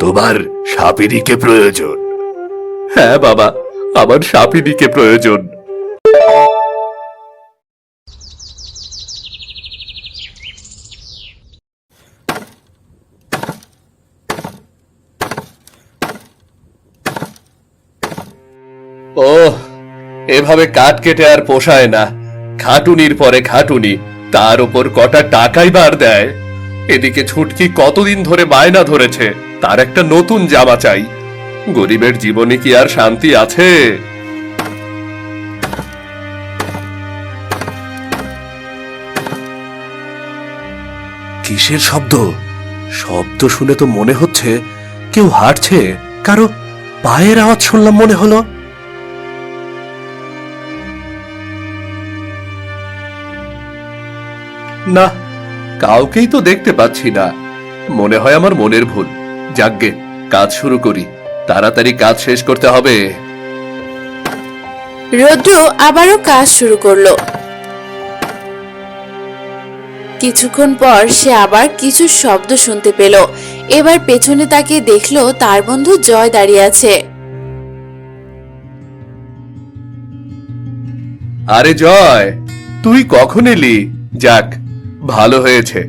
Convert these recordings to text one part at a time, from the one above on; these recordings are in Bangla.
তোমার সাপিনীকে প্রয়োজন? হ্যাঁ বাবা, আমার সাপিনীকে প্রয়োজন। ওহ, এভাবে কাঠ কেটে আর পোষায় না। খাটুনির পরে খাটুনি, তার উপর কটা টাকাই বার দেয়। এদিকে ছুটকি কতদিন ধরে বায়না ধরেছে তার একটা নতুন জামা চাই। গরিবের জীবনে কি আর শান্তি আছে? কিসের শব্দ? শব্দ শুনে তো মনে হচ্ছে কেউ হাঁটছে। কারো পায়ের আওয়াজ শুনলাম মনে হলো। না, কাউকেই তো দেখতে পাচ্ছি না। মনে হয় আমার মনের ভুল। যাকগে, কাজ শুরু করি, তাড়াতাড়ি কাজ শেষ করতে হবে। রৌদ্র আবারও কাজ শুরু করলো। কিছুক্ষণ পর সে আবার কিছু শব্দ শুনতে পেল। এবার পেছনে তাকিয়ে দেখলো তার বন্ধু জয় দাঁড়িয়ে আছে। আরে জয়, তুই কখন এলি? যাক, ভালো হয়েছে।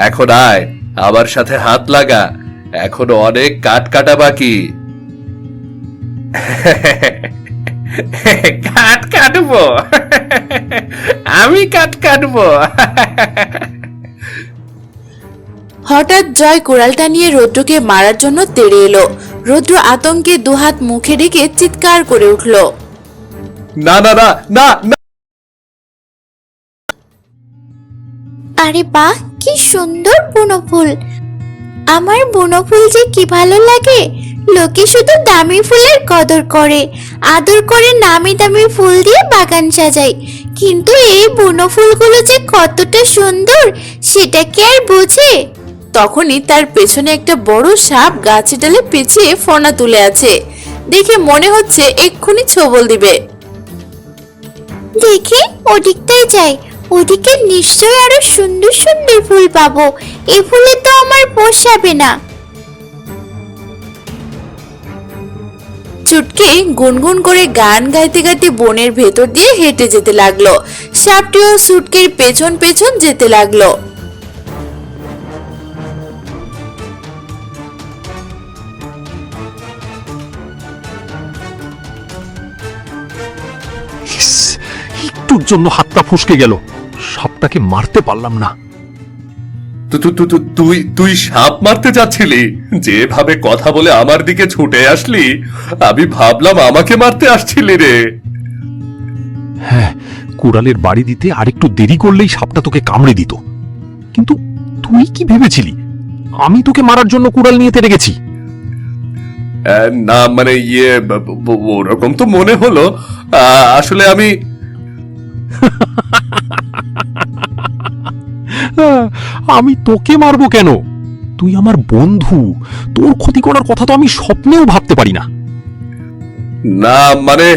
এখন আয়, আমার সাথে হাত লাগা। এখনো অনেক কাঠ কাটা বাকি। কাঠ কাটবো? আমি কাঠ কাটবো? হঠাৎ জয় কুড়ালটা নিয়ে রৌদ্রকে মারার জন্য তেড়ে এলো। রৌদ্র আতঙ্কে দুহাত মুখে রেখে চিৎকার করে উঠল। না না না না না! আরে বাহ, কি সুন্দর বুনো ফুল! আমার বুনো ফুল যে কি ভালো লাগে। লোকে শুধু দামি ফুলের কদর করে, আদর করে নামি দামি ফুল দিয়ে বাগান সাজায়, কিন্তু এই বুনো ফুলগুলো যে কতটা সুন্দর সেটা কি আর বোঝে? তখনই তার পেছনে একটা বড় সাপ গাছে ডালে পেঁচিয়ে ফনা তুলে আছে। দেখে মনে হচ্ছে এক্ষুনি ছোবল দিবে। দেখি ওদিকটাই যাই, ওদিকে নিশ্চয়ই আরো সুন্দর সুন্দর ফুল পাবো। এই ফুলে তো আমার পোষাবে না। চুটকি গুনগুন করে গান গাইতে গাইতে বনের ভেতর দিয়ে হেঁটে যেতে লাগলো। সাপটিও চুটকির পেছন পেছন যেতে লাগলো। একটুর জন্য হাতটা ফসকে গেল, সাপটাকে মারতে পারলাম না। তুই সাপ মারতে যাচ্ছিলি? যেভাবে কথা বলে আমার দিকে ছুটে আসলি, আমি ভাবলাম আমাকে মারতে আসছিলি রে। হ্যাঁ, কুড়ালের বাড়ি দিতে আরেকটু দেরি করলেই সাপটা তোকে কামড়ে দিত। কিন্তু তুই কি ভেবেছিলি আমি তোকে মারার জন্য কুড়াল নিয়ে তেড়ে গেছি? না মানে ওরকম তো মনে হলো। আসলে আমি আমি তোকে মারবো কেন? তুই আমার বন্ধু, তোর ক্ষতি করার কথা তো আমি স্বপ্নেও ভাবতে পারি না। না মানে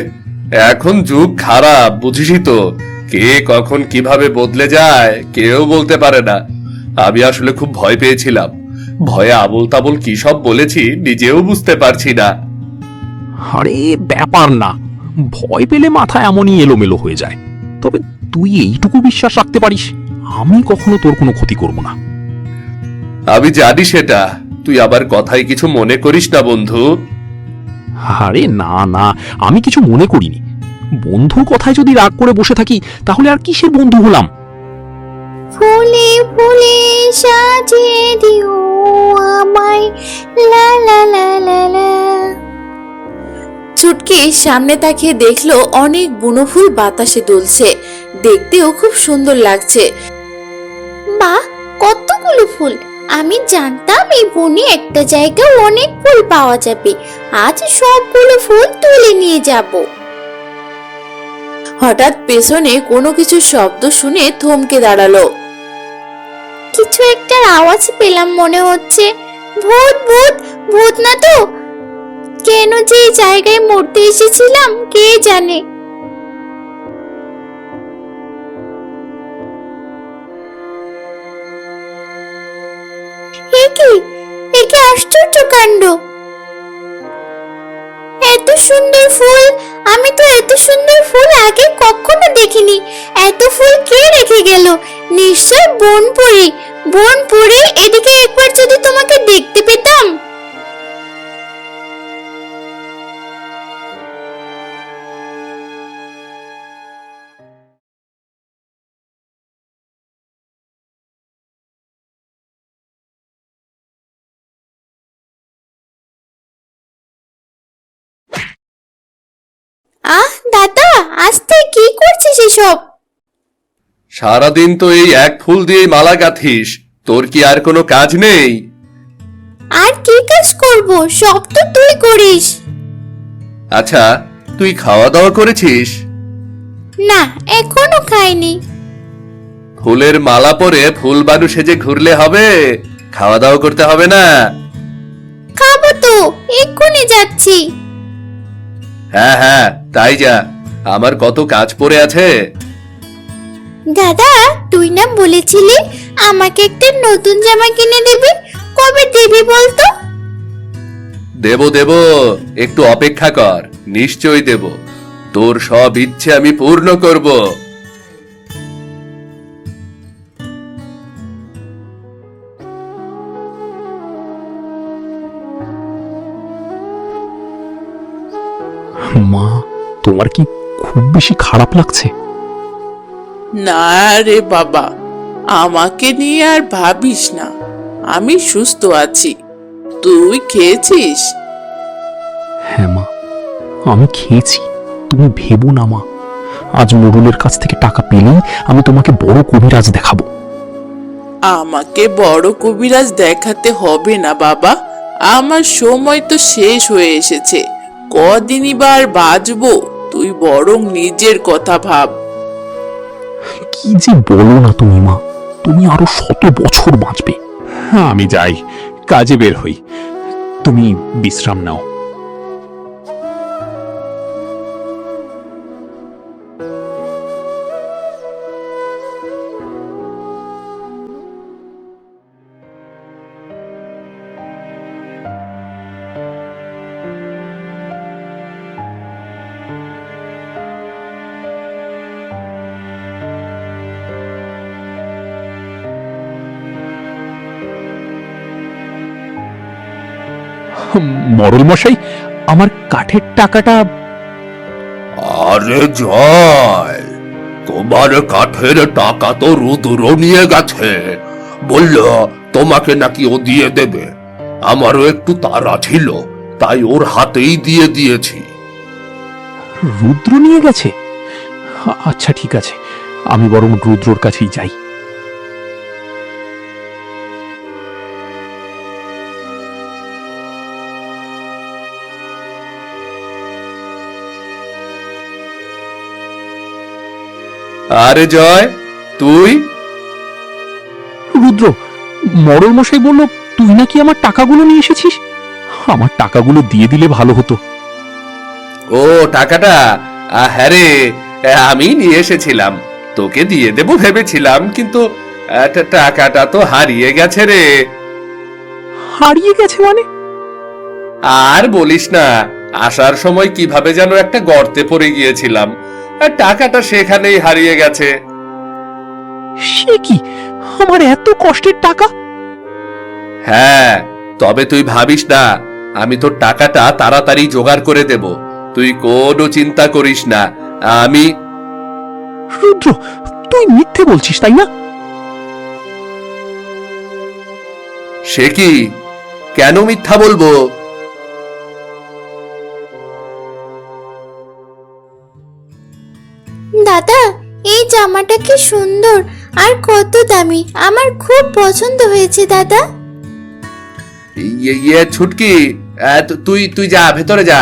এখন যুগ খারাপ, বুঝিসই তো। কে কখন কিভাবে বদলে যায় কেউ বলতে পারে না। আমি আসলে খুব ভয় পেয়েছিলাম। ভয়ে আবোল তাবোল কি সব বলেছি নিজেও বুঝতে পারছি না। আরে ব্যাপার না, ভয় পেলে মাথা এমনই এলোমেলো হয়ে যায়। তবে তুই এইটুকু বিশ্বাস রাখতে পারিস, আমি কখনো তোর কোনো ক্ষতি করব না। আমি জানি সেটা। তুই আবার কথায় কিছু মনে করিস না বন্ধু। আরে না না, আমি কিছু মনে করিনি। বন্ধুর কথায় যদি রাগ করে বসে থাকি তাহলে আর কিসের বন্ধু হলাম? ফুলে ফুলে সাজিয়ে দিও আমায়, লা লা লা লা লা। চুটকি সামনে তাকিয়ে দেখলো অনেক বুনো ফুল বাতাসে দুলছে। দেখতেও খুব সুন্দর লাগছে। বাহ, কতগুলো ফুল! আমি জানতাম এই বনে একটা জায়গায় অনেক ফুল পাওয়া যাবে। আজ সবগুলো ফুল তুলে নিয়ে যাব। হঠাৎ পেছনে কোনো কিছু শব্দ শুনে থমকে দাঁড়ালো। কিছু একটা আওয়াজ পেলাম মনে হচ্ছে। ভূত ভূত! ভূত না তো? কেন যে এই জায়গায় মরতে এসেছিলাম কে জানে। একে আশ্চর্য কাণ্ড! এত সুন্দর ফুল! আমি তো এত সুন্দর ফুল আগে কখনো দেখিনি। এত ফুল কে রেখে গেল? নিশ্চয় বনপুরি। বনপুরি, এদিকে একবার যদি তোমাকে দেখতে পেতাম। দাদা, আস্তে, কি করছিস এসব? সারাদিন তো এই এক ফুল দিয়ে মালা গাঁথিস, তোর কি আর কোনো কাজ নেই? আর কি কাজ করব? সব তো তুই করিস। আচ্ছা, তুই খাওয়া দাওয়া করেছিস? না, এখনো খাইনি। ফুলের মালা পরে ফুলবানু সেজে ঘুরলে হবে? খাওয়া দাওয়া করতে হবে না? খাবো তো, এক্ষুনি যাচ্ছি। হ্যাঁ হ্যাঁ, তাই যা, আমার কত কাজ পড়ে আছে। দাদা, তুই না বলেছিলি আমাকে একটা নতুন জামা কিনে দিবি? কবে দিবি বলতো? দেব দেব, একটু অপেক্ষা কর, নিশ্চয়ই দেব। তোর সব ইচ্ছে আমি পূর্ণ করব। মা, তোমার কি খুব বেশি খারাপ লাগছে? না রে বাবা, আমাকে নিয়ে আর ভাবিস না, আমি সুস্থ আছি। তুই খেয়েছিস? হ্যাঁ মা, আমি খেয়েছি। তুমি ভেবো না মা, আজ মোড়লের কাছ থেকে টাকা পেলেই আমি তোমাকে বড় কবিরাজ দেখাবো। আমাকে বড় কবিরাজ দেখাতে হবে না বাবা, আমার সময় তো শেষ হয়ে এসেছে। কদিনই বা আর বাঁচবো? তুই বরং নিজের কথা ভাব। কি যে বলো না তুমি মা, তুমি আরো 100 বছর বাঁচবে। হ্যাঁ, আমি যাই, কাজে বের হই। তুমি বিশ্রাম নাও। মরল মশাই, আমার কাঠের টাকাটা। আরে জয়, তোমার কাঠের টাকা তো রুদ্র নিয়ে গেছে। বলল তোমাকে নাকি ও দিয়ে দেবে। আমারও একটু তাড়া ছিল, তাই ওর হাতেই দিয়ে দিয়েছি। রুদ্র নিয়ে গেছে? আচ্ছা ঠিক আছে, আমি বরং রুদ্রর কাছেই যাই। আরে জয়, তুই? রুদ্র, মরল মশাই বলল তুই নাকি আমার টাকাগুলো নিয়ে এসেছিস। আমার টাকাগুলো দিয়ে দিলে ভালো হতো। ও টাকাটা, হ্যাঁ রে, আমি নিয়ে এসেছিলাম, তোকে দিয়ে দেব ভেবেছিলাম, কিন্তু টাকাটা তো হারিয়ে গেছে রে। হারিয়ে গেছে মানে? আর বলিস না, আসার সময় কিভাবে যেন একটা গর্তে পড়ে গিয়েছিলাম, আর টাকাটা সেখানেই হারিয়ে গেছে। সে কি, আমার এত কষ্টের টাকা! হ্যাঁ, তবে তুই ভাবিস না, আমি তোর টাকাটা তাড়াতাড়ি জোগাড় করে দেব, তুই কোনো চিন্তা করিস না। আমি। রুদ্র, তুই মিথ্যে বলছিস তাই না? সে কি, কেন মিথ্যা বলবো? দাদা, এই জামাটা কি সুন্দর আর কত দামি! আমার খুব পছন্দ হয়েছে দাদা। ছুটকি, তুই তুই যা, ভেতরে যা,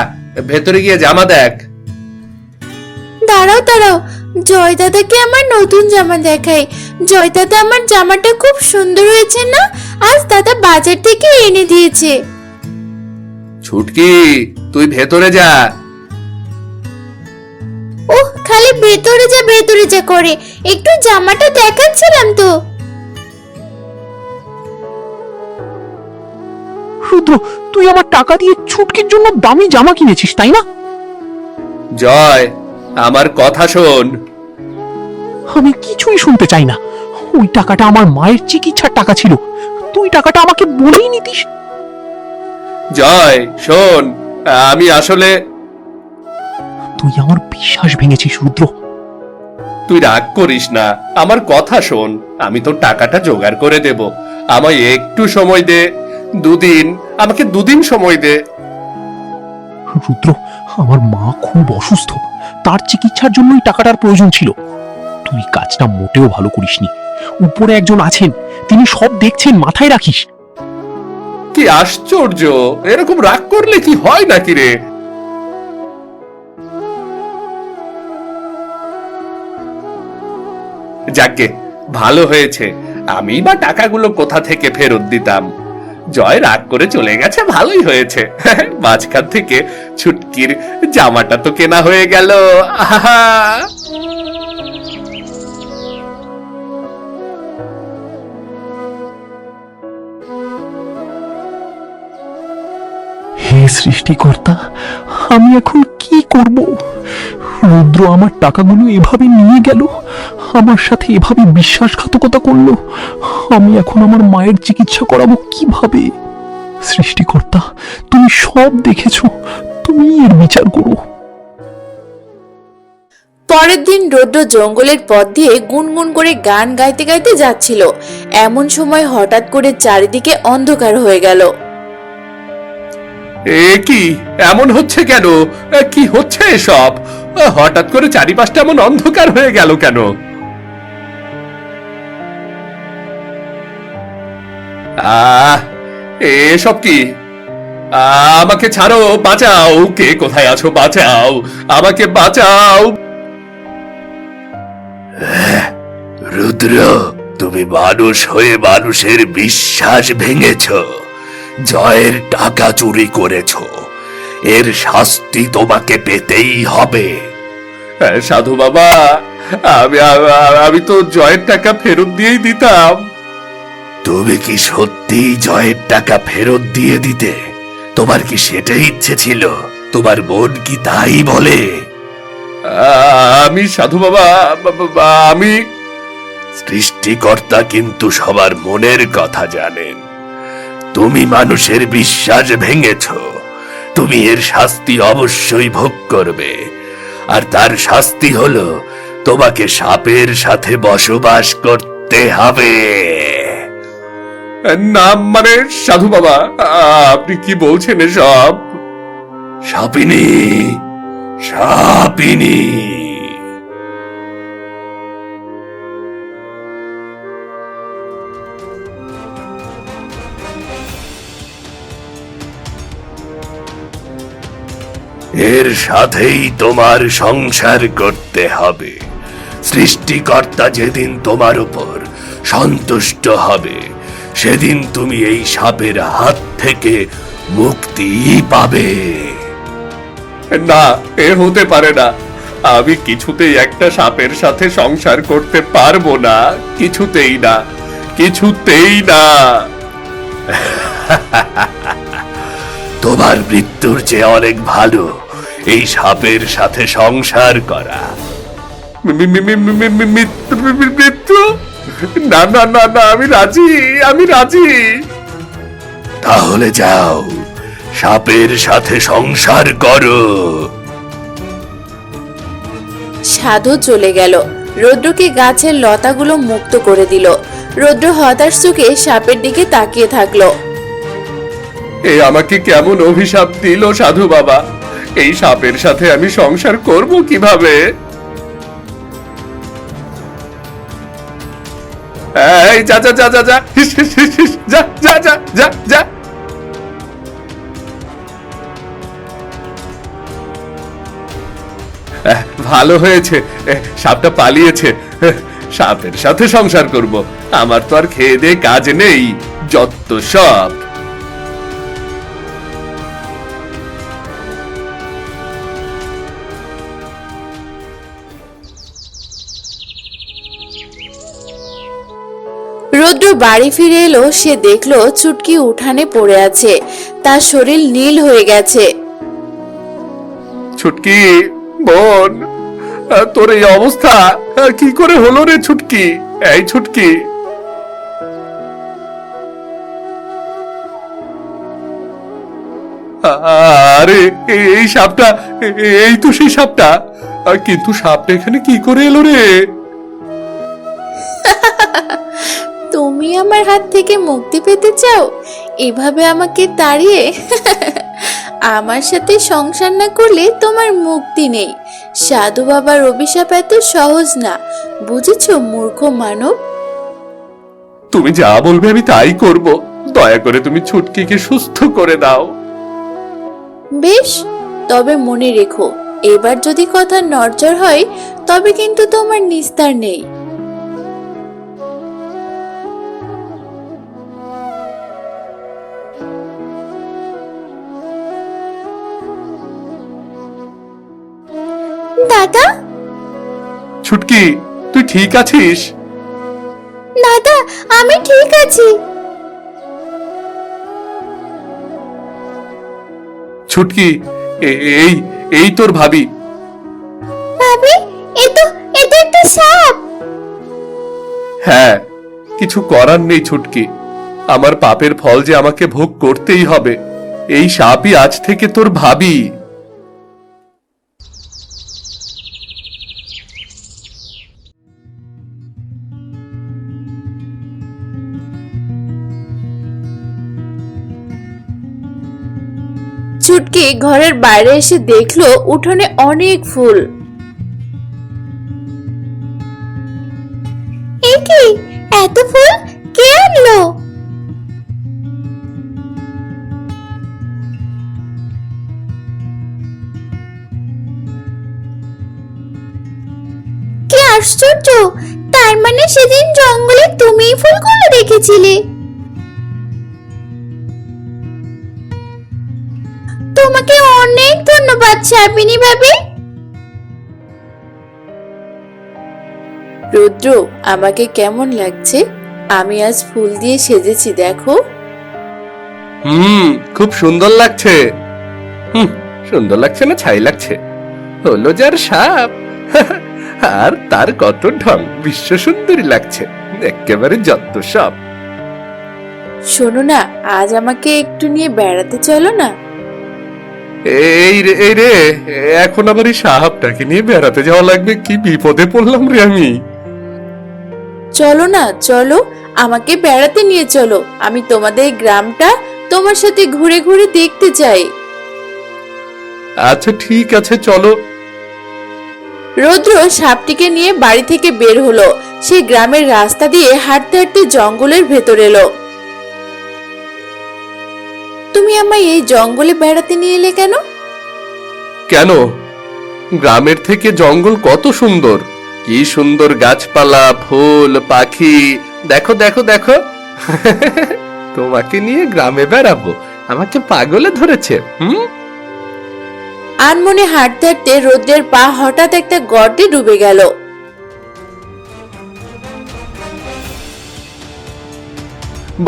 ভেতরে গিয়ে জামা দেখ। দাঁড়াও দাঁড়াও, জয় দাদাকে আমার নতুন জামা দেখাই। জয় দাদা, আমার জামাটা খুব সুন্দর হয়েছে না? আজ দাদা বাজার থেকে এনে দিয়েছে। ছুটকি, তুই ভেতরে যা। ওহ, খালি ভেতরে যা করে, একটু জামাটা দেখাচ্ছিলাম তো। রুদ্র, তুই আমার টাকা দিয়ে ছুটকির জন্য দামি জামা কিনেছিস, তাই না? জয়, আমার কথা শোন। আমি কিছুই শুনতে চাই না। ওই টাকাটা আমার মায়ের চিকিৎসার টাকা ছিল। তুই টাকাটা আমাকে বলেই নিতিস। জয় শোন, আমি আসলে... তুই আমার বিশ্বাস ভেঙেছিস রুদ্র। তুই রাগ করিস না, আমার কথা শোন। আমি তোর টাকাটা জোগাড় করে দেব, আমায় একটু সময় দে। আমাকে 2 দিন সময় দে। রুদ্র, আমার মা খুব অসুস্থ, তার চিকিৎসার জন্যই টাকাটার প্রয়োজন ছিল। তুই কাজটা মোটেও ভালো করিসনি। উপরে একজন আছেন, তিনি সব দেখছেন, মাথায় রাখিস। কি আশ্চর্য, এরকম রাগ করলে কি হয় নাকি রে? যাকে ভালো হয়েছে, আমি বা টাকাগুলো কোথা থেকে ফেরত দিতাম। জয় রাগ করে চলে গেছে, ভালোই হয়েছে। মাঝখান থেকে ছুটকির জামাটা তো কেনা হয়ে গেল। আহা! হে সৃষ্টিকর্তা, আমি এখন কি করব? রুদ্র আমার টাকাগুলো এভাবে নিয়ে গেল, আমার সাথে এভাবে বিশ্বাসঘাতকতা করলো। আমি এখন আমার মায়ের চিকিৎসা করাবো কিভাবে? সৃষ্টিকর্তা, তুমি সব দেখেছো, তুমি এর বিচার করো। পরের দিন রৌদ্র জঙ্গলের পথ দিয়ে গুনগুন করে গান গাইতে গাইতে যাচ্ছিল। এমন সময় হঠাৎ করে চারিদিকে অন্ধকার হয়ে গেল। এ কি এমন হচ্ছে কেন? কি হচ্ছে এসব? হঠাৎ করে চারিপাশটা এমন অন্ধকার হয়ে গেল কেন? এসব কি? আমাকে ছাড়ো, বাঁচাও! কে কোথায় আছো? বাঁচাও, আমাকে বাঁচাও! রুদ্র, তুমি মানুষ হয়ে মানুষের বিশ্বাস ভেঙেছ, জয়ের টাকা চুরি করেছ। এর শাস্তি তোমাকে পেতেই হবে। সাধু বাবা, আমি তো জয়ের টাকা ফেরত দিয়েই দিতাম। তুমি কি সত্যি জয়ের টাকা ফেরত দিয়ে দিতে? তোমার কি সেটাই ইচ্ছে ছিল? তোমার বোন কি তাই বলে? আমি সাধু বাবা, আমি... সৃষ্টিকর্তা কিন্তু সবার মনের কথা জানেন। তুমি মানুষের বিশ্বাস ভেঙেছ, তুমি এর শাস্তি অবশ্যই ভোগ করবে। আর তার শাস্তি হলো তোমাকে সাপের সাথে বসবাস করতে হবে। না মানে সাধু বাবা, আপনি কি বলছেন এসব? সাপিনী, সাপিনী! এর সাথেই তোমার সংসার করতে হবে। সৃষ্টিকর্তা যেদিন তোমার উপর সন্তুষ্ট হবে, সেদিন তুমি এই সাপের হাত থেকে মুক্তি পাবে। না, এ হতে পারে না। আমি কিছুতেই একটা সাপের সাথে সংসার করতে পারবো না, কিছুতেই না, কিছুতেই না। তোমার মৃত্যুর চেয়ে অনেক ভালো এই সাপের সাথে সংসার করা। মৃত্যু? না না না না, আমি রাজি, আমি রাজি। তাহলে যাও, সাপের সাথে সংসার করো। সাধু চলে গেল। রৌদ্রকে গাছের লতাগুলো মুক্ত করে দিল। রৌদ্র হতাশ চোখে সাপের দিকে তাকিয়ে থাকলো। এ আমাকে কেমন অভিশাপ দিল সাধু বাবা? এই সাপের সাথে আমি সংসার করব কিভাবে? এই যা যা যা যা যা, হিস, হিস, হিস, হিস, যা যা যা যা যা। ভালো হয়েছে, সাপটা পালিয়েছে। সাপের সাথে সংসার করব, আমার তো আর খেয়ে দিয়ে কাজ নেই, যত সব। রৌদ্র রুদ্র বাড়ি ফিরে এলো, সে দেখলো চুটকি উঠানে পড়ে আছে, তার শরীর নীল হয়ে গেছে। ছুটকি বোন, তোর এই অবস্থা কি করে হলো রে ছুটকি? এই ছুটকি, আরে এই সাপটা, এই তো সেই সাপটা। কিন্তু সাপটা এখানে কি করে এলো রে? তুমি আমার হাত থেকে মুক্তি পেতে চাও? এভাবে আমাকে তাড়িয়ে আমার সাথে সংসার না করলে তোমার মুক্তি নেই। সাধু বাবার অভিশাপ এত সহজ না, বুঝেছো মূর্খ মানব? তুমি যা বলবে আমি তাই করব। দয়া করে তুমি ছুটকিকে সুস্থ করে দাও। বেশ, তবে মনে রেখো, এবার যদি কথা নড়চড় হয় তবে কিন্তু তোমার নিস্তার নেই। দাদা, ছুটকি, তুই ঠিক আছিস? দাদা, আমি ঠিক আছি। ছুটকি, এই এই তোর ভাবি। ভাবি, এ তো একটা সাপ। হ্যাঁ, কিছু করার নেই ছুটকি, আমার পাপের ফল যে আমাকে ভোগ করতেই হবে। এই সাপই আজ থেকে তোর ভাবি। চুটকি ঘরের বাইরে এসে দেখলো উঠোনে অনেক ফুল। এ কি, এত ফুল কে আনলো? কি আশ্চর্য! তার মানে সেদিন জঙ্গলে তুমিই ফুলগুলো দেখেছিলে। তোমাকে অনেক ধন্যবাদ শাবিনী ভাবি। রুদ্র, আমাকে কেমন লাগছে? আমি আজ ফুল দিয়ে সেজেছি, দেখো। খুব সুন্দর লাগছে। সুন্দর লাগছে না ছাই লাগছে? হলো যার সাপ আর তার কত ঢং, বিশ্ব সুন্দরী লাগছে, একেবারে যত সব। শোনো না, আজ আমাকে একটু নিয়ে বেড়াতে চলো না। এই রে, এখন আবার এই সাহাবটাকে নিয়ে বেড়াতে যাওয়া লাগবে? কি বিপদে পড়লাম রে আমি। চলো না, চলো, আমাকে বেড়াতে নিয়ে চলো। আমি তোমাদের গ্রামটা তোমার সাথে ঘুরে ঘুরে দেখতে চাই। আচ্ছা ঠিক আছে, চলো। রৌদ্র সাপটিকে নিয়ে বাড়ি থেকে বের হলো। সে গ্রামের রাস্তা দিয়ে হাঁটতে হাঁটতে জঙ্গলের ভেতর এলো। তুমি আমায় এই জঙ্গলে বেড়াতে নিয়ে এলে কেন? কেন? গ্রামের থেকে জঙ্গল কত সুন্দর, কি সুন্দর গাছপালা, ফুল, পাখি। দেখো দেখো দেখো তোমাকে নিয়ে গ্রামে বেড়াবো, আমাকে পাগলে ধরেছে। আনমনে হাঁটতে হাঁটতে রৌদ্রের পা হঠাৎ একটা গর্তে ডুবে গেল।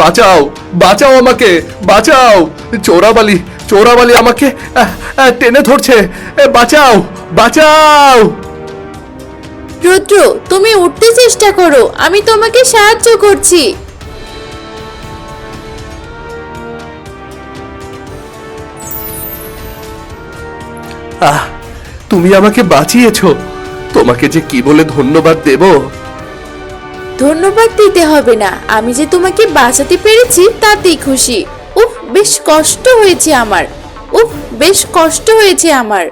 বাঁচাও, বাঁচাও আমাকে, বাঁচাও! চোরাবালি, চোরাবালি আমাকে টেনে ধরছে, বাঁচাও, বাঁচাও! রুদ্র, তুমি উঠতে চেষ্টা করো, আমি তোমাকে সাহায্য করছি। তুমি আমাকে বাঁচিয়েছো, তোমাকে যে কি বলে ধন্যবাদ দেব। ধন্যবাদ দিতে হবে না, আমি যে তোমাকে বাঁচাতে পেরেছি তাতেই খুশি। উফ, বেশ কষ্ট হয়েছে আমার। উফ, বেশ কষ্ট হয়েছে আমার।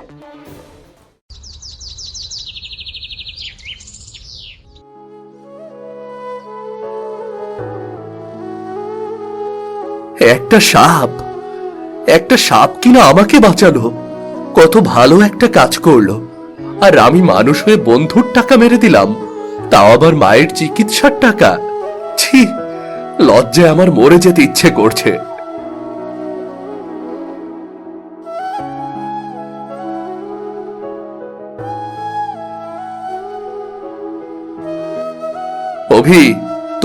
একটা সাপ, একটা সাপ কিনা আমাকে বাঁচালো, কত ভালো একটা কাজ করলো। আর আমি মানুষ হয়ে বন্ধুর টাকা মেরে দিলাম, তাও আবার মায়ের চিকিৎসার টাকা। ছি, লজ্জায় আমার মরে যেতে ইচ্ছে করছে। অভি,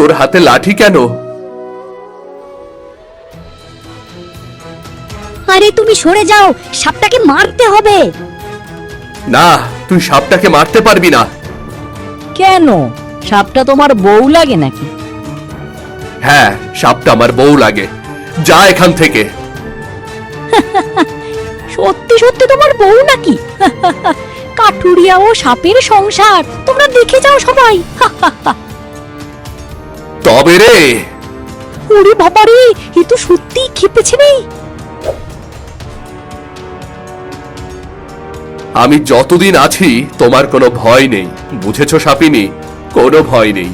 তোর হাতে লাঠি কেন? আরে তুমি সরে যাও, সাপটাকে মারতে হবে। না, তুই সাপটাকে মারতে পারবি না। কেন? সাপটা তোমার বউ লাগে নাকি? হ্যাঁ, সাপটা আমার বউ লাগে। যা এখান থেকে। সত্যি সত্যি তোমার বউ নাকি? কাঠুরিয়া ও সাপের সংসার তোমরা দেখে যাও সবাই। তবে রে, ওরে বাবারে, এ তো সত্যি খেপেছে রে। আমি যতদিন আছি তোমার কোনো ভয় নেই, বুঝেছো সাপিনী? কোনো ভয় নেই।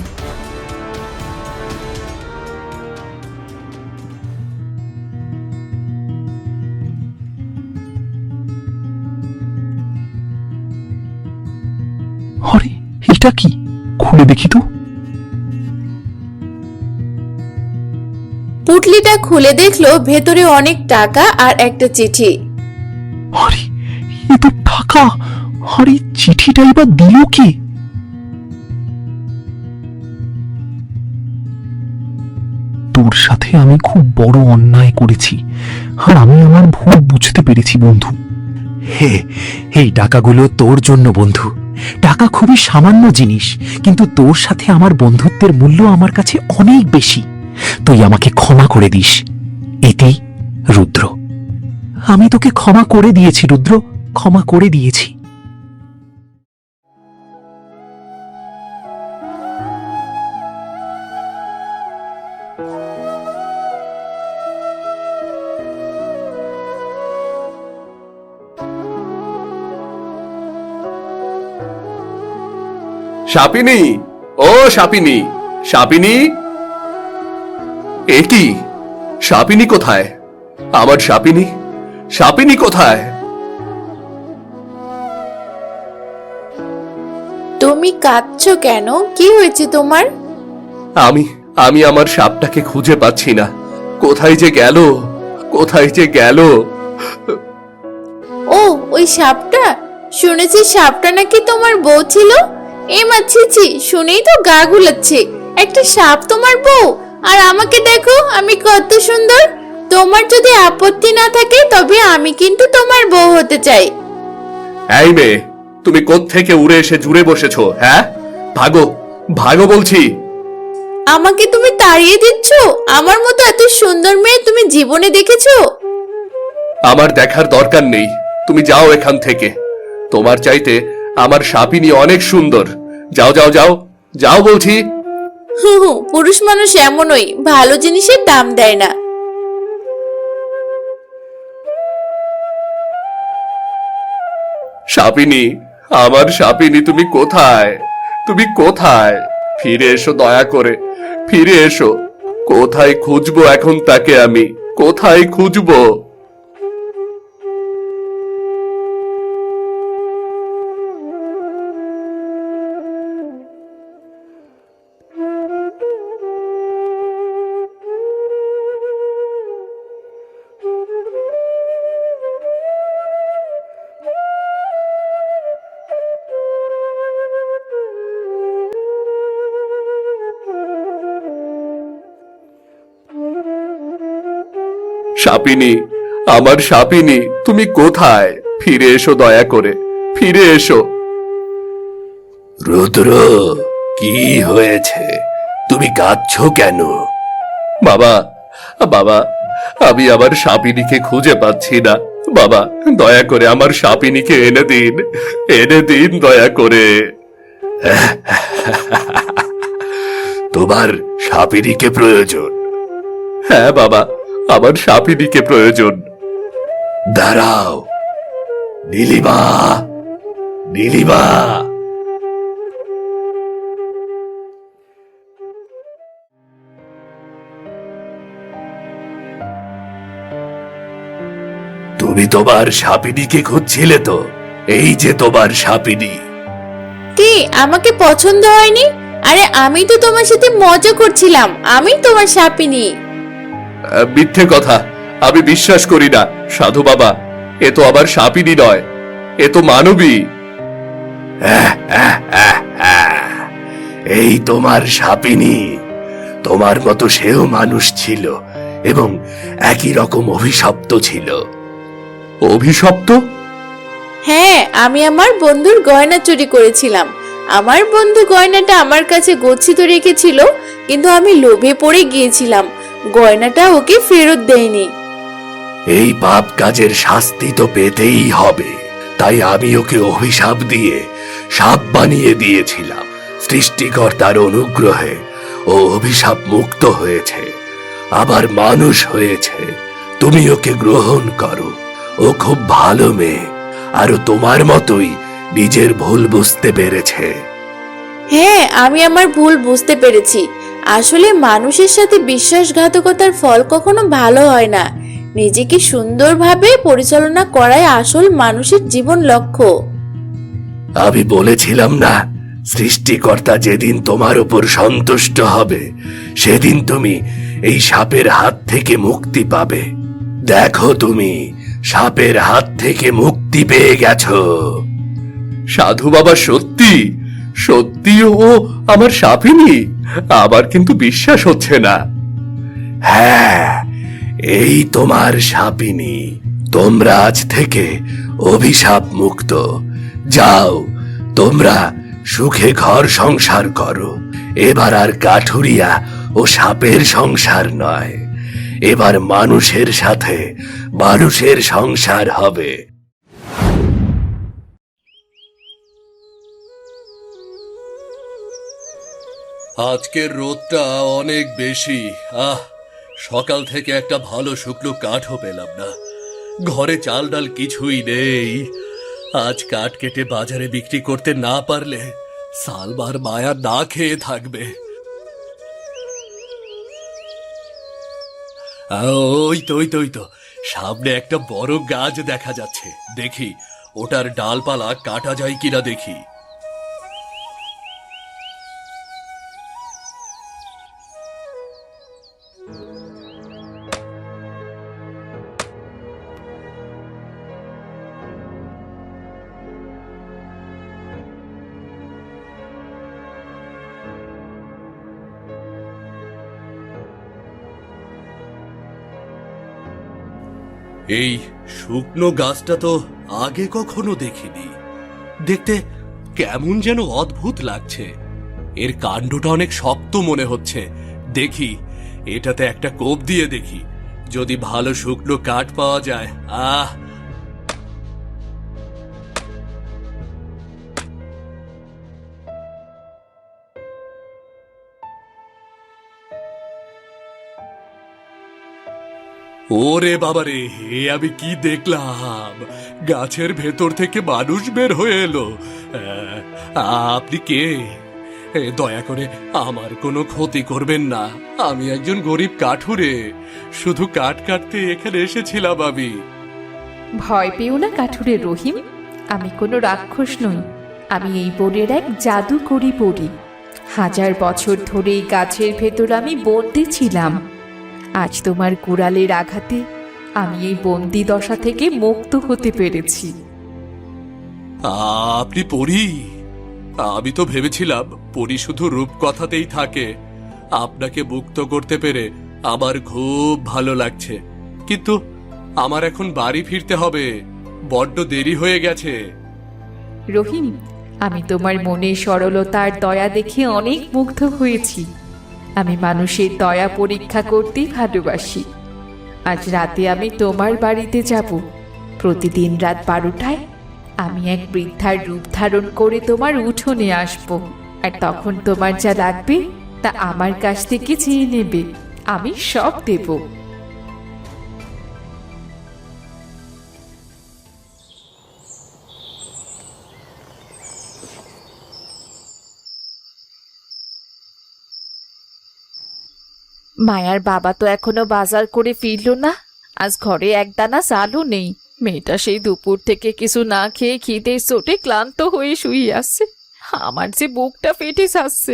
আরে এটা কি? খুলে দেখি তো। পুটলিটা খুলে দেখলো ভেতরে অনেক টাকা আর একটা চিঠি। আরে এ তো টাকা। আরে চিঠিটা এবার দিল কে? তোর সাথে আমি খুব বড় অন্যায় করেছি, আর আমি আমার ভুল বুঝতে পেরেছি বন্ধু। হে, এই টাকাগুলো তোর জন্য বন্ধু। টাকা খুবই সামান্য জিনিস, কিন্তু তোর সাথে আমার বন্ধুত্বের মূল্য আমার কাছে অনেক বেশি। তুই আমাকে ক্ষমা করে দিস। এতেই রুদ্র। আমি তোকে ক্ষমা করে দিয়েছি রুদ্র, ক্ষমা করে দিয়েছি। সাপিনী, ও সাপিনী, সাপিনী। এ কি? সাপিনী কোথায়? আমার সাপিনী, সাপিনী কোথায়? তুমি কাঁদছো কেন? কি হয়েছে তোমার? আমি আমার সাপটাকে খুঁজে পাচ্ছি না। কোথায় যে গেল, কোথায় যে গেল? ও, ওই সাপটা? শুনেছি সাপটা নাকি তোমার বউ ছিল। এ মা, ছিছি, শুনেই তো গা গুলাচ্ছে। একটা সাপ তোমার বউ, আর আমাকে দেখো আমি কত সুন্দর। তোমার যদি আপত্তি না থাকে তবে আমি কিন্তু তোমার বউ হতে চাই। এই মেয়ে, তুমি কোত্থেকে উড়ে এসে জুড়ে বসেছো? হ্যাঁ, ভাগো, ভাগো বলছি। আমাকে তুমি তাড়িয়ে দিচ্ছ? আমার মতো এত সুন্দর মেয়ে তুমি জীবনে দেখেছো? আমার দেখার দরকার নেই, তুমি যাও এখান থেকে। তোমার চাইতে আমার সাপিনী অনেক সুন্দর। যাও যাও যাও, যাও বলছি। পুরুষ মানুষ এমনই, ভালো জিনিসের দাম দেয় না। সাপিনী, আমার সাপিনী, তুমি কোথায়? তুমি কোথায়? ফিরে এসো দয়া করে, ফিরে এসো। কোথায় খুঁজবো এখন তাকে আমি? কোথায় খুঁজবো? সাপিনী, আমার সাপিনী, তুমি কোথায়? ফিরে এসো দয়া করে, ফিরে এসো। রুদ্র, কি হয়েছে? তুমি কাঁদছো কেন? বাবা, বাবা, আমি আমার সাপিনীকে খুঁজে পাচ্ছি না। বাবা, দয়া করে আমার সাপিনীকে এনে দিন, এনে দিন দয়া করে। তোমার সাপিনীকে প্রয়োজন? হ্যাঁ বাবা, আমার সাপিনীকে প্রয়োজন। দাঁড়াও, নীলিমা, নীলিমা। তুমি তোমার সাপিনীকে খুঁজছিলে তো? এই যে তোমার সাপিনী। কি, আমাকে পছন্দ হয়নি? আরে আমি তো তোমার সাথে মজা করছিলাম, আমি তোমার সাপিনী। মিথ্যে কথা, আমি বিশ্বাস করি না। সাধু বাবা, এ তো আবার সাপিনী নয়, এ তো মানবী। এই তোমার সাপিনী, তোমার মতো সেও মানুষ ছিল এবং একই রকম অভিশপ্ত ছিল। অভিশপ্ত? হ্যাঁ, আমি আমার বন্ধুর গয়না চুরি করেছিলাম। আমার বন্ধু গয়নাটা আমার কাছে গচ্ছিত রেখেছিল, কিন্তু আমি লোভে পড়ে গিয়েছিলাম, গয়নাটা ওকে ফেরত দেয়নি। এই পাপ কাজের শাস্তি তো পেতেই হবে, তাই আমি ওকে অভিশাপ দিয়ে সাপ বানিয়ে দিয়েছিলাম। সৃষ্টিকর্তার অনুগ্রহে ও অভিশাপ মুক্ত হয়েছে, আবার মানুষ হয়েছে। তুমি ওকে গ্রহণ করো, ও খুব ভালো মেয়ে, আর তোমার মতোই নিজের ভুল বুঝতে পেরেছে। হ্যাঁ, আমি আমার ভুল বুঝতে পেরেছি। আসলে মানুষের সাথে বিশ্বাসঘাতকতার ফল কখনো ভালো হয় না। নিজেকে সুন্দরভাবে পরিচালনা করাই আসল মানুষের জীবন লক্ষ্য। আমি বলেছিলাম না, সৃষ্টিকর্তা যেদিন তোমার উপর সন্তুষ্ট হবে সেদিন তুমি এই সাপের হাত থেকে মুক্তি পাবে। দেখো, তুমি সাপের হাত থেকে মুক্তি পেয়ে গেছো। সাধু বাবা সত্যি সত্যি ও আমার সাপিনী? আবার কিন্তু বিশ্বাস হচ্ছে না। হ্যাঁ, এই তোমার সাপিনী। তোমরা আজ থেকে অভিশাপ মুক্ত। যাও, তোমরা সুখে ঘর সংসার করো। এবার আর কাঠুরিয়া ও সাপের সংসার নয়, এবার মানুষের সাথে মানুষের সংসার হবে। আজকের রোদটা অনেক বেশি। সকাল থেকে একটা ভালো শুকনো কাঠও পেলাম না, ঘরে চাল ডাল কিছুই নেই। আজ কাঠ কেটে বাজারে বিক্রি করতে না পারলে সালবার মায়া না খেয়ে থাকবে। ওই তো সামনে একটা বড় গাছ দেখা যাচ্ছে, দেখি ওটার ডালপালা কাটা যায় কিনা দেখি। এই শুকনো গাছটা তো আগে কখনো দেখিনি, দেখতে কেমন যেন অদ্ভুত লাগছে। এর কাণ্ডটা অনেক শক্ত মনে হচ্ছে, দেখি এটাতে একটা কোপ দিয়ে দেখি, যদি ভালো শুকনো কাঠ পাওয়া যায়। ওরে বাবারে, হে আমি কি দেখলাম! গাছের ভেতর থেকে মানুষ বের হয়ে এলো। আপনি কে? দয়া করে আমার কোনো ক্ষতি করবেন না, আমি একজন গরিব কাঠুরে, শুধু কাঠ কাটতে এখানে এসেছিলাম আমি। ভয় পেও না কাঠুরে রহিম, আমি কোনো রাক্ষস নই, আমি এই বনের এক জাদুকরি পড়ি। 1000 বছর ধরে এই গাছের ভেতর আমি বন্দি ছিলাম। আজ তোমার কুড়ালের আঘাতে আমি এই বন্দি দশা থেকে মুক্ত হতে পেরেছি। আপনি পরী? আমি তো ভেবেছিলাম পরী শুধু রূপকথাতেই থাকে। আপনাকে মুক্ত করতে পেরে আমার খুব ভালো লাগছে, কিন্তু আমার এখন বাড়ি ফিরতে হবে, বড্ড দেরি হয়ে গেছে। রহিম, আমি তোমার মনে সরলতা আর দয়া দেখে অনেক মুগ্ধ হয়েছি। আমি মানুষের দয়া পরীক্ষা করতে ভালোবাসি। আজ রাতে আমি তোমার বাড়িতে যাব। প্রতিদিন রাত 12টায় আমি এক বৃদ্ধার রূপ ধারণ করে তোমার উঠোনে আসব, আর তখন তোমার যা লাগবে তা আমার কাছ থেকে চেয়ে নেবে, আমি সব দেব। মায়ার বাবা তো এখনো বাজার করে ফিরল না, আজ ঘরে একদানা চালও নেই। মেয়েটা সেই দুপুর থেকে কিছু না খেয়ে খিদের চোটে ক্লান্ত হয়ে শুয়ে আছে। আমার যে বুকটা ফেটে যাচ্ছে।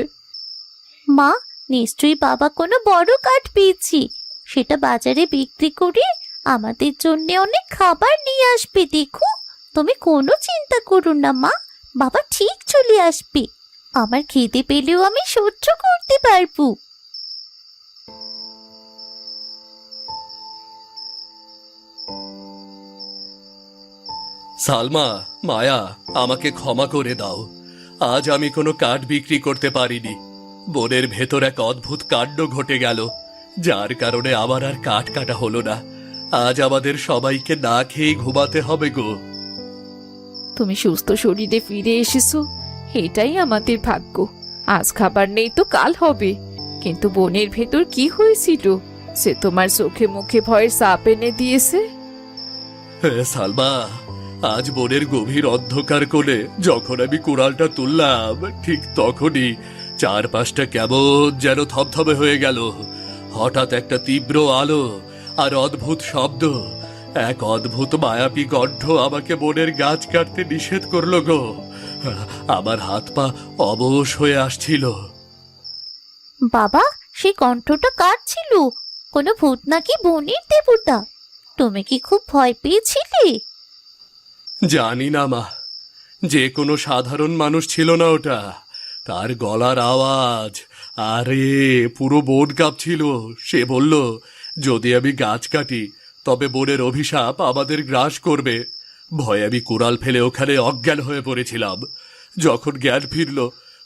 মা, নিশ্চয়ই বাবা কোনো বড় কাঠ পেয়েছি, সেটা বাজারে বিক্রি করে আমাদের জন্য অনেক খাবার নিয়ে আসবে। দেখো, তুমি কোনো চিন্তা করো না মা, বাবা ঠিক চলে আসবে। আমার খিদে পেলেও আমি সহ্য করতে পারবো। সালমা, মায়া, আমাকে ক্ষমা করে দাও। আজ আমি কোনো কাঠ বিক্রি করতে পারিনি। বনের ভেতর এক অদ্ভুত কাণ্ড ঘটে গেল, যার কারণে আমার আর কাঠ কাটা হলো না। আজ আমাদের সবাইকে না খেয়ে ঘুমাতে হবে গো। তুমি সুস্থ শরীরে ফিরে এসেছো, এটাই আমাদের ভাগ্য। আজ খাবার নেই তো কাল হবে। কিন্তু বনের ভেতর কি হয়েছিল? সে তোমার চোখে মুখে ভয়ের ছাপ এনে দিয়েছে। সালমা, আজ বনের গভীর অন্ধকার কোণে যখন আমি কুড়ালটা তুললাম, ঠিক তখনই চারপাশটা কেমন যেন থমথমে হয়ে গেল। হঠাৎ একটা তীব্র আলো আর অদ্ভুত শব্দ, এক অদ্ভুত মায়াবী কণ্ঠ আমাকে বনের গাছ কাটতে নিষেধ করলো গো। আমার হাত পা অবশ হয়ে আসছিল। বাবা, সেই কণ্ঠটা কার ছিল? কোনো ভূত নাকি বনের দেবতা? তুমি কি খুব ভয় পেয়েছিলে? জানি না মা, যে কোনো সাধারণ মানুষ ছিল না ওটা। তার গলার আওয়াজ, আরে পুরো বন কাঁপছিল। সে বলল, যদি আমি গাছ কাটি তবে বনের অভিশাপ আমাদের গ্রাস করবে। ভয়ে আমি কুড়াল ফেলে ওখানে অজ্ঞান হয়ে পড়েছিলাম। যখন জ্ঞান ফিরল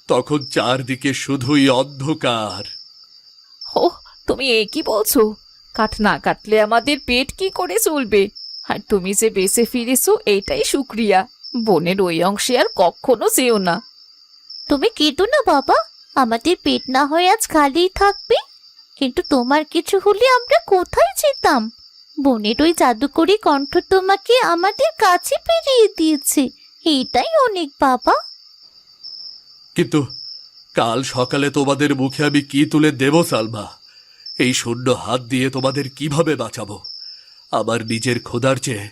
তখন চারদিকে শুধুই অন্ধকার। ও, তুমি এ কি বলছো? কাঠ না কাটলে আমাদের পেট কি করে চলবে? আর তুমি যে বেঁচে ফিরেছো এটাই শুক্রিয়া। বনের ওই অংশে আর কখনো যেও না। তুমি কেঁদো না বাবা, আমাদের পেট না হয়ে আজ খালিই থাকবে। কিন্তু তোমার কিছু হলে আমরা কোথায় যেতাম? বনের ওই জাদুকরি কণ্ঠ তোমাকে আমাদের কাছে ফিরিয়ে দিয়েছে, এটাই অনেক বাবা। কিন্তু কাল সকালে তোমাদের মুখে আমি কি তুলে দেব সালমা? এই শূন্য হাত দিয়ে তোমাদের কিভাবে বাঁচাবো? আমার নিজের খোদার চেয়ে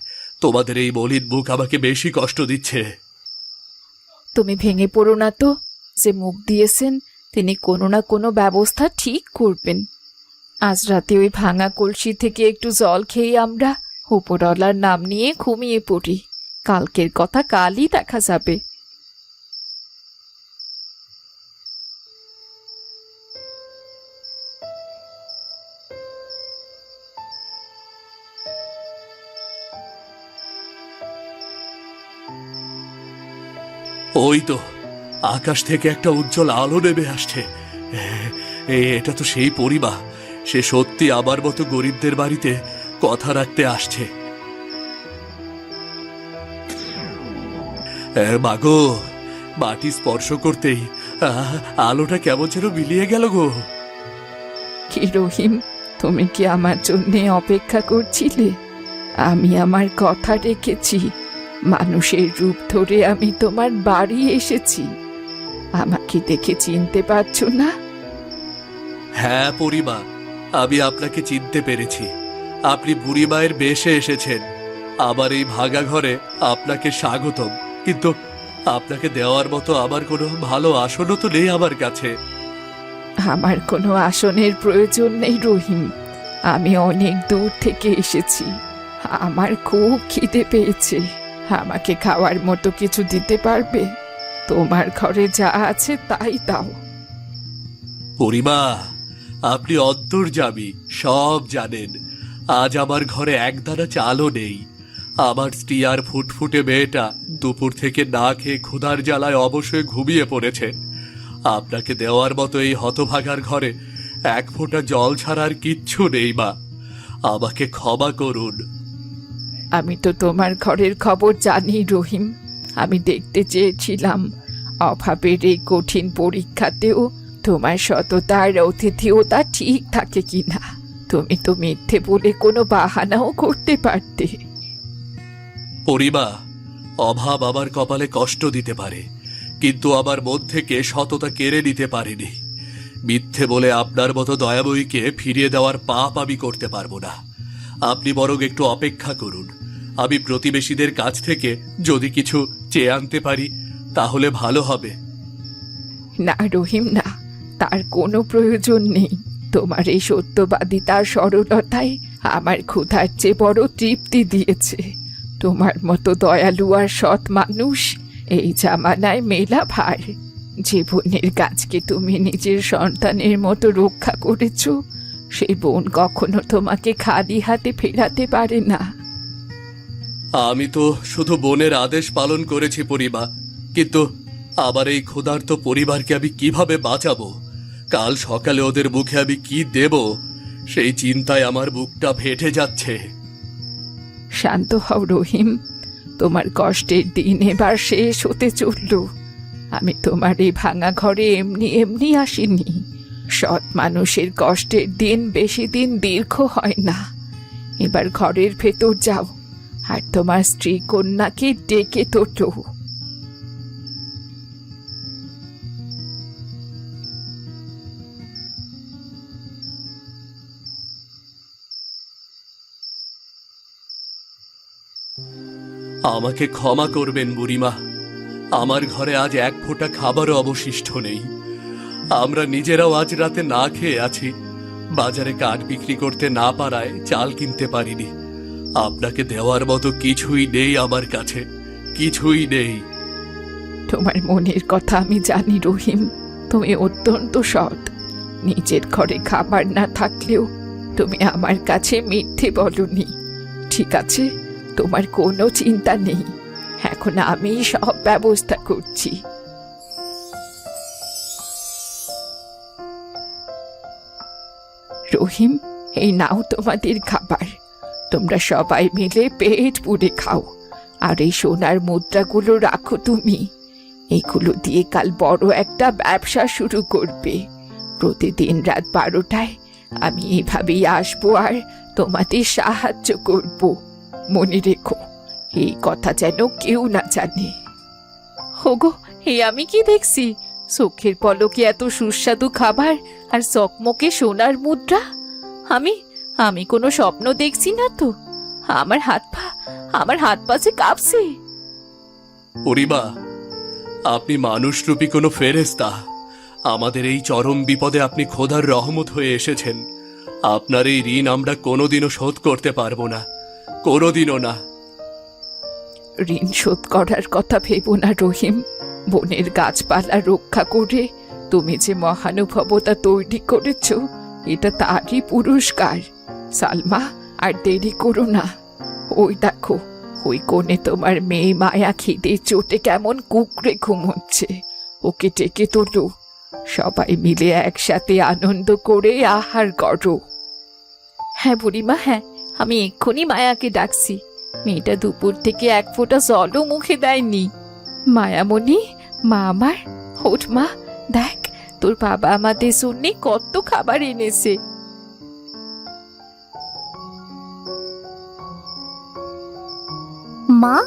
তোমাদের এই মলিন মুখ আমাকে বেশি কষ্ট দিচ্ছে। তুমি ভেঙে পড়ো না তো। যে মুখ দিয়েছেন তিনি কোনো না কোনো ব্যবস্থা ঠিক করবেন। আজ রাতে ওই ভাঙা কলসি থেকে একটু জল খেয়ে আমরা উপরওয়ালার নাম নিয়ে ঘুমিয়ে পড়ি। কালকের কথা কালই দেখা যাবে। ওই তো আকাশ থেকে একটা উজ্জ্বল আলো নেমে আসছে। এটা তো সেই পরিমা। সে সত্যি আমার মতো গরিবদের বাড়িতে কথা রাখতে আসছে। মাগো, মাটি স্পর্শ করতেই আলোটা কেমন যেন মিলিয়ে গেল গো। কি রহিম, তুমি কি আমার জন্যে অপেক্ষা করছিলে? আমি আমার কথা রেখেছি। মানুষের রূপ ধরে আমি তোমার বাড়ি এসেছি। আমাকে দেখে চিনতে পারছো না? হ্যাঁ পরিমা, আমি আপনাকে চিনতে পেরেছি। আপনি বুড়ি মায়ের বেশে এসেছেন। আমার এই ভাঙা ঘরে আপনাকে স্বাগতম। কিন্তু আপনাকে দেওয়ার মতো আমার কোনো ভালো আসনও তো নেই আমার কাছে। আমার কোনো আসনের প্রয়োজন নেই রহিম। আমি অনেক দূর থেকে এসেছি। আমার খুব খিদে পেয়েছে। আমাকে খাওয়ার মতো কিছু দিতে পারবে? তোমার ঘরে যা আছে তাই দাও। পরিমা, আপনি অন্তর্যামী, সব জানেন। আজ আমার ঘরে একদানা চালও নেই। আমার স্ত্রী আর ফুটফুটে মেয়েটা দুপুর থেকে না খেয়ে ক্ষুধার জ্বালায় অবশ্যই ঘুমিয়ে পড়েছে। আপনাকে দেওয়ার মতো এই হতভাগার ঘরে এক ফোঁটা জল ছাড়া আর কিচ্ছু নেই মা। আমাকে ক্ষমা করুন। আমি তো তোমার ঘরের খবর জানি রহিম। আমি দেখতে চেয়েছিলাম অভাবের এই কঠিন পরীক্ষাতেও তোমার সততা আর অতিথিয়তা ঠিক থাকে কিনা। তুমি তো মিথ্যে বলে কোনো বাহানাও করতে পারতে। পরিমা, অভাব আমার কপালে কষ্ট দিতে পারে, কিন্তু আমার মন থেকে সততা কেড়ে নিতে পারেনি। মিথ্যে বলে আপনার মতো দয়াময়ীকে ফিরিয়ে দেওয়ার পাপ আমি করতে পারবো না। আপনি বরং একটু অপেক্ষা করুন। আমি প্রতিবেশীদের কাছ থেকে যদি কিছু চেয়ে আনতে পারি তাহলে ভালো হবে। না রহিম, না, তার কোনো প্রয়োজন নেই। তোমার এই সত্যবাদিতার সরলতায় আমার ক্ষুধার চেয়ে বড় তৃপ্তি দিয়েছে। তোমার মতো দয়ালু আর সৎ মানুষ এই জামানায় মেলা ভার। যে বোনের গাছকে তুমি নিজের সন্তানের মতো রক্ষা করেছ, সেই বোন কখনো তোমাকে খালি হাতে ফেরাতে পারে না। আমি তো শুধু বোনের আদেশ পালন করেছি পরিমা, কিন্তু আবার এই ক্ষুধার্ত পরিবারকে আমি কিভাবে বাঁচাবো? কাল সকালে ওদের মুখে আমি কি দেব, সেই চিন্তায় আমার বুকটা ফেটে যাচ্ছে। শান্ত হও রহিম, তোমার কষ্টের দিন এবার শেষ হতে চলল। আমি তোমার এই ভাঙা ঘরে এমনি এমনি আসিনি। সৎ মানুষের কষ্টের দিন বেশি দিন দীর্ঘ হয় না। এবার ঘরের ভেতর যাও আর তোমার স্ত্রী কন্যাকে ডেকে তোলো। আমাকে ক্ষমা করবেন বুড়িমা, আমার ঘরে আজ এক ফোঁটা খাবারও অবশিষ্ট নেই। আমরা নিজেরাও আজ রাতে না খেয়ে আছি। বাজারে কাঠ বিক্রি করতে না পারায় চাল কিনতে পারিনি। আপনাকে দেওয়ার মতো কিছুই নেই আমার কাছে, কিছুই নেই। তোমার মনের কথা আমি জানি রহিম, তুমি অত্যন্ত সৎ। নিজের ঘরে খাবার না থাকলেও তুমি আমার কাছে মিথ্যে বলনি। ঠিক আছে, তোমার কোনো চিন্তা নেই, এখন আমি সব ব্যবস্থা করছি। রহিম, এই নাও তোমাদের খাবার। তোমরা সবাই মিলে পেট পুড়ে খাও। আর এই সোনার মুদ্রাগুলো রাখো তুমি। এগুলো দিয়ে কাল বড় একটা ব্যবসা শুরু করবে। প্রতিদিন রাত 12টায় আমি এভাবেই আসবো আর তোমাদের সাহায্য করব। মনে রেখো, এই কথা যেন কেউ না জানে। হোগো, এই আমি কি দেখছি? চোখের পলকে এত সুস্বাদু খাবার আর চকমকে সোনার মুদ্রা। আমি কোনো স্বপ্ন দেখছি না তো? আমার হাত পা যে কাঁপছে। পরিমা, আপনি মানুষরূপী কোনো ফেরেশতা। আমাদের এই চরম বিপদে আপনি খোদার রহমত হয়ে এসেছেন। আপনার এই ঋণ আমরা কোনোদিনও শোধ করতে পারবো না, কোনোদিনও না। ঋণ শোধ করার কথা ভেবো না রহিম। বনের গাছপালা রক্ষা করে তুমি যে মহানুভবতা তৈরি করেছ, এটা তারই পুরস্কার। সালমা, আর দেরি করো না। ওই দেখো, ওই কোণে তোমার মেয়ে মায়া খিদে চোটে কেমন কুকড়ে ঘুমোচ্ছে। ওকে ডেকে তোলো। সবাই মিলে একসাথে আনন্দ করে আহার করো। হ্যাঁ বুড়িমা, হ্যাঁ, আমি এক্ষুনি মায়াকে ডাকছি। মেয়েটা দুপুর থেকে এক ফোঁটা জলও মুখে দেয়নি। মায়ামণি, মা আমার, ওঠ মা, দেখ তোর বাবা আমাদের জন্য কত খাবার এনেছে। মা,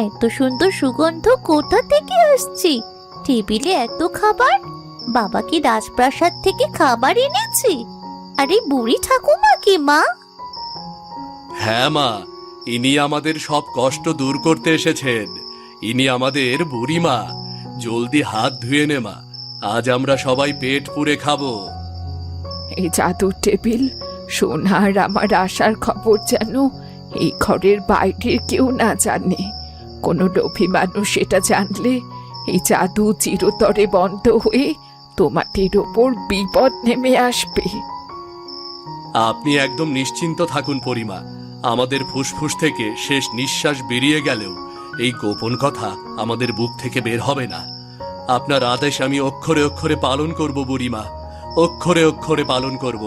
এত সুন্দর সুগন্ধ কোথা থেকে আসছে? টেবিলে এত খাবার। বাবা কি রাজপ্রাসাদ থেকে খাবার এনেছে? আরে বুড়ি ঠাকুমা কি মা? হ্যাঁ মা, ইনি আমাদের সব কষ্ট দূর করতে এসেছেন। ইনি আমাদের বুড়িমা। জলদি হাত ধুয়ে নে মা, আজ আমরা সবাই পেট পুড়ে খাবো। এই জাদুর টেবিল, সোনার আমার আসার খবর যেন এই ঘরের বাইরের কেউ না জানে। কোনো লোভী মানুষ এটা জানলে এই জাদু চিরতরে বন্ধ হয়ে তোমাদের ওপর বিপদ নেমে আসবে। আপনি একদম নিশ্চিন্ত থাকুন পরিমা। আমাদের ফুসফুস থেকে শেষ নিঃশ্বাস বেরিয়ে গেলেও এই গোপন কথা আমাদের বুক থেকে বের হবে না। আপনার আদেশ আমি অক্ষরে অক্ষরে পালন করব বুড়িমা, অক্ষরে অক্ষরে পালন করব।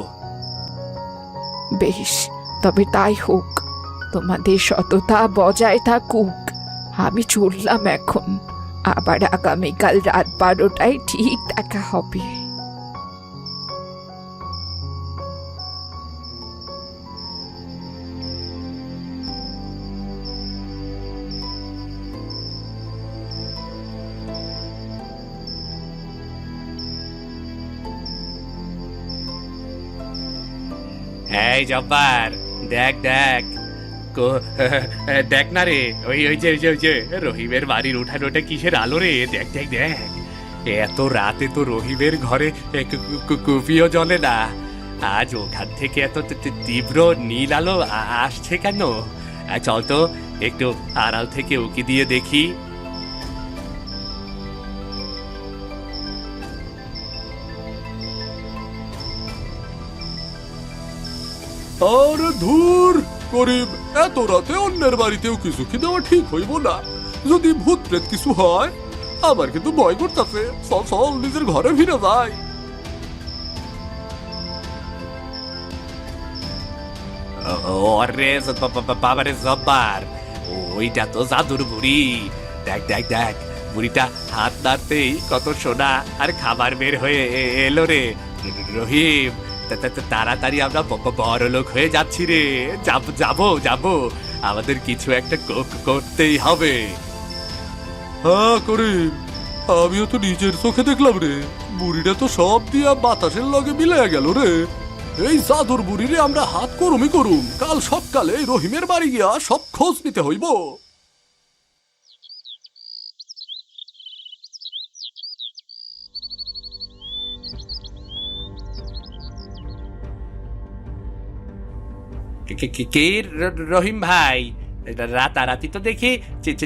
বেশ, তবে তাই হোক। তোমাদের সততা বজায় থাকুক। আমি চললাম এখন। আবার আগামীকাল রাত 12টায় ঠিক দেখা হবে। এই জব্বার, দেখ দেখ, দেখ না রে, ওই ওই যে ওই যে ওই যে রহিমের বাড়ির উঠানোটা কিসের আলো রে? দেখ দেখ দেখ, এত রাতে তো রহিমের ঘরে কুপিও জ্বলে না। আজ ওখান থেকে এত তীব্র নীল আলো আসছে কেন? চল তো একটু আড়াল থেকে উকি দিয়ে দেখি। আর ধুর, গরিব, এত রাতে অন্যের বাড়িতেও কিছু কি দেওয়া ঠিক হইব না। যদি ভূত প্রেত কিছু হয়, আমার কিন্তু ভয় করতেছে। চল চল নিজের ঘরে ফিরে যাই। ওরে বাবারে জব্বার, ওইটা তো জাদুর বুড়ি। দেখ দেখ দেখ, বুড়িটা হাত নাড়তেই কত সোনা আর খাবার বের হয়ে এলো রে। রহিম, তাড়াতাড়ি আমরা বড় লোক হয়ে যাচ্ছি রে। যাবো যাবো, আমাদের কিছু একটা করতেই হবে। হ্যাঁ করিম, আমিও তো নিজের চোখে দেখলাম রে, বুড়িটা তো সব দিয়া বাতাসের লগে মিলাইয়া গেল রে। এই জাদুর বুড়িরে আমরা হাত করুমই করুম। কাল সকালে রহিমের বাড়ি গিয়া সব খোঁজ নিতে হইব। কে রহিম ভাই? রাতারাতি তো দেখি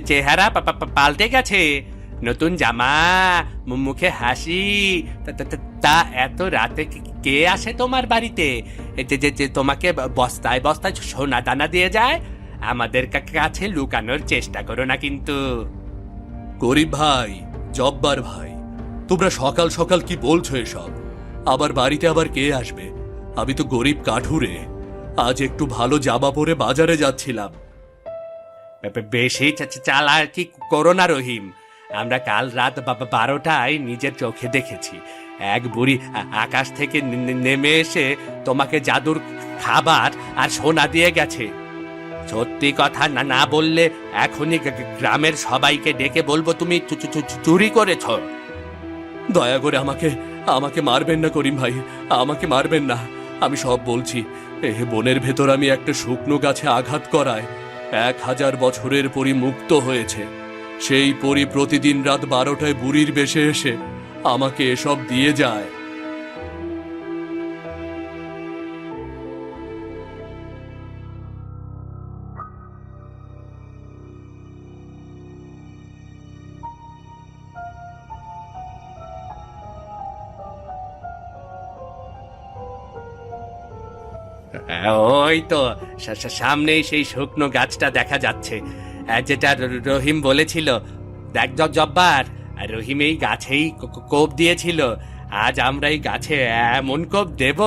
চেহারা পাল্টে গেছে। নতুন জামা, মুখে হাসি। তা এত রাতে কে আসে তোমার বাড়িতে? যে তোমাকে বস্তায় বস্তায় সোনা দানা দিয়ে যায়? আমাদের কাছে লুকানোর চেষ্টা করো না কিন্তু। গরিব ভাই, জব্বার ভাই, তোমরা সকাল সকাল কি বলছো এসব? আবার বাড়িতে আবার কে আসবে? আমি তো গরিব কাঠুরে। আজ একটু ভালো জামা পরে বাজারে যাচ্ছিলাম। বেশি চালাকি করো না রহিম। আমরা কাল রাত 12টায় নিজের চোখে দেখেছি এক বুড়ি আকাশ থেকে নেমে এসে তোমাকে জাদুর খাবার আর সোনা দিয়ে গেছে। সত্যি কথা না বললে এখনই গ্রামের সবাইকে ডেকে বলবো তুমি চুরি করেছ। দয়া করে আমাকে মারবেন না করিম ভাই, আমাকে মারবেন না। আমি সব বলছি। বনের ভেতর আমি একটা শুকনো গাছে আঘাত করায় 1000 বছরের পরি মুক্ত হয়েছে। সেই পরি প্রতিদিন রাত 12টায় বুড়ির বেশে এসে আমাকে এসব দিয়ে যায়। ওই তো সামনেই সেই শুকনো গাছটা দেখা যাচ্ছে, যেটা রহিম বলেছিল। দেখ জব্বার, রহিম এই গাছেই কোপ দিয়েছিল। আজ আমরা এই গাছে এমন কোপ দেব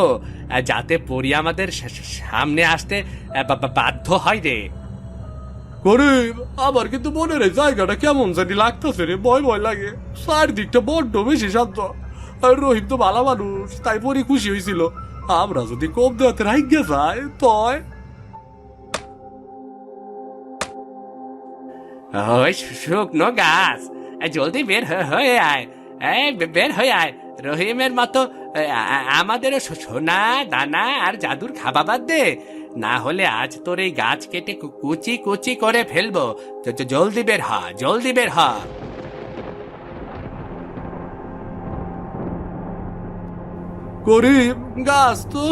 যাতে পরি আমাদের সামনে আসতে বাধ্য হয় রে। গরিব, আমার কিন্তু মনের এই জায়গাটা কেমন জানি লাগতেছে রে, ভয় ভয় লাগে। চারদিকটা বড্ড বেশি শান্ত। আর রহিম তো ভালো মানুষ, তাই পরি খুশি হয়েছিল। আমরা যদি কোপ দেওয়াতে রাইগে যাই তয়। ওই শুকনো গাছ, জলদি বের হয়ে আয়, বের হয়ে আয়। রহিমের মতো আমাদেরও সোনা দানা আর জাদুর খাবার দে, না হলে আজ তোর এই গাছ কেটে কুচি কুচি করে ফেলবো। জলদি বের হ, জলদি বের হ। গরিব, গাছ তো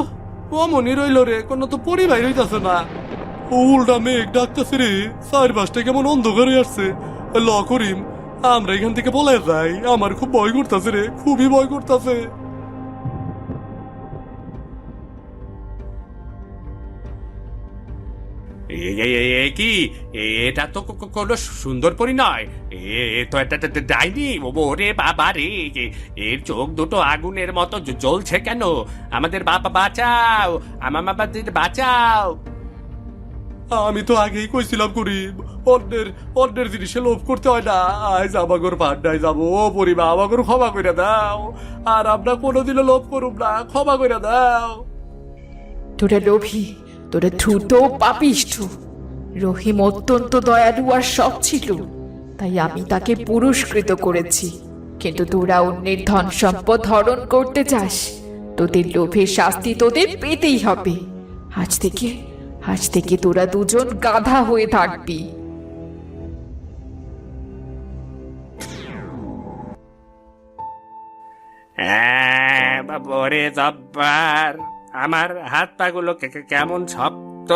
অমনি রইল রে, কোনো তো পরিবার হইতাছে না। উল্টা মেঘ ডাকতেছে রে, চারপাশটা কেমন অন্ধকার হয়ে আসছে। ল করিম, আমরা এখান থেকে বলে যাই। আমার খুব ভয় করতেছে রে, খুবই ভয় করতেছে। কি এটা তো কোনো সুন্দর পরি নয়, এ তো একটা ডাইনি। ওরে বাবা রে, এর চোখ দুটো আগুনের মতো জ্বলছে কেন? আমাদের বাবা বাঁচাও, আমার বাঁচাও। আমি তো আগেই কইছিলাম গরিব, অন্যের জিনিসে লোভ করতে হয় না। আজ আমাগর পান্ডায় যাবো, পরিবার আমাগর ক্ষমা করে দাও। আর আমরা কোনোদিনও লোভ করুম না, ক্ষমা করে দাও। তোরা লোভী, তোরা ধূর্ত পাপিষ্ঠ। রহিম অত্যন্ত দয়ালু আর সৎ ছিল, তাই আমি তাকে পুরস্কৃত করেছি। কিন্তু তোরা অন্যের ধন সম্পদ হরণ করতে চাস, তোদের লোভের শাস্তি তোদের পেতেই হবে। আজ থেকে তোরা দুজন গাধা হয়ে থাকবি। ওরে জব্বার, আমার হাত পাগুলো কেমন শক্ত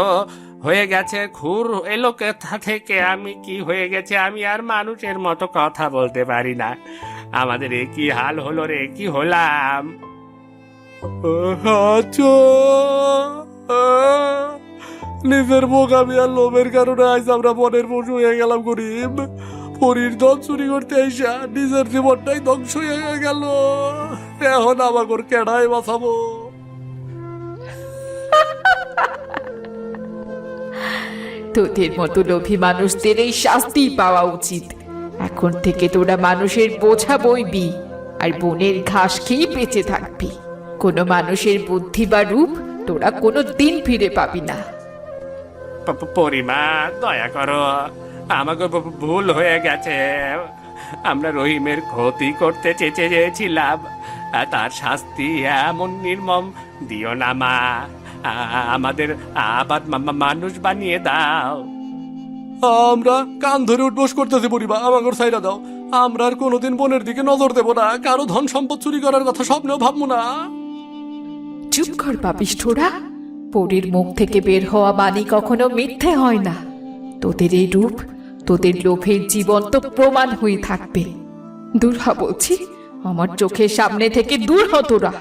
হয়ে গেছে, খুর এলো কোথা থেকে, আমি কি হয়ে গেছে? আমি আর মানুষের মতো কথা বলতে পারি না। আমাদের এ কি হাল হলো রে, কি হলাম? নিজের বোকামি আর লোভের কারণে আজ আমরা বনের পশু হয়ে গেলাম গরিব। পরীর ধন চুরি করতে এসা নিজের জীবনটাই ধ্বংস হয়ে গেল। এখন আমাকে কেডাই বাঁচাবো? তোদের মতো লোভী মানুষদের এই শাস্তি পাওয়া উচিত। এখন থেকে তোরা মানুষের বোঝা বইবি আর বনের ঘাস খেয়ে বেঁচে থাকবি। কোনো মানুষের বুদ্ধি বা রূপ তোরা কোনো দিন ফিরে পাবি না। পরিমা, দয়া করো, আমাকে ভুল হয়ে গেছে। আমরা রহিমের ক্ষতি করতে চেয়েছিলাম, তার শাস্তি এমন নির্মম দিও না মা। আমাদের আবার মানুষ বানিয়ে দাও। আমরা কান ধরে উঠবোস করতেছি পরিবার, আমাকে ছাইরা দাও। আমরা আর কোনোদিন বনের দিকে নজর দেব না, কারো ধন সম্পদ চুরি করার কথা স্বপ্নেও ভাববো না। চুপ কর পাপিষ্ঠরা। পরীর মুখ থেকে বের হওয়া বাণী কখনো মিথ্যে হয় না। তোদের এই রূপ, তোদের লোভের জীবন্ত প্রমাণ হয়ে থাকবে। দূর হ বলছি, আমার চোখের সামনে থেকে দূর হ তোরা।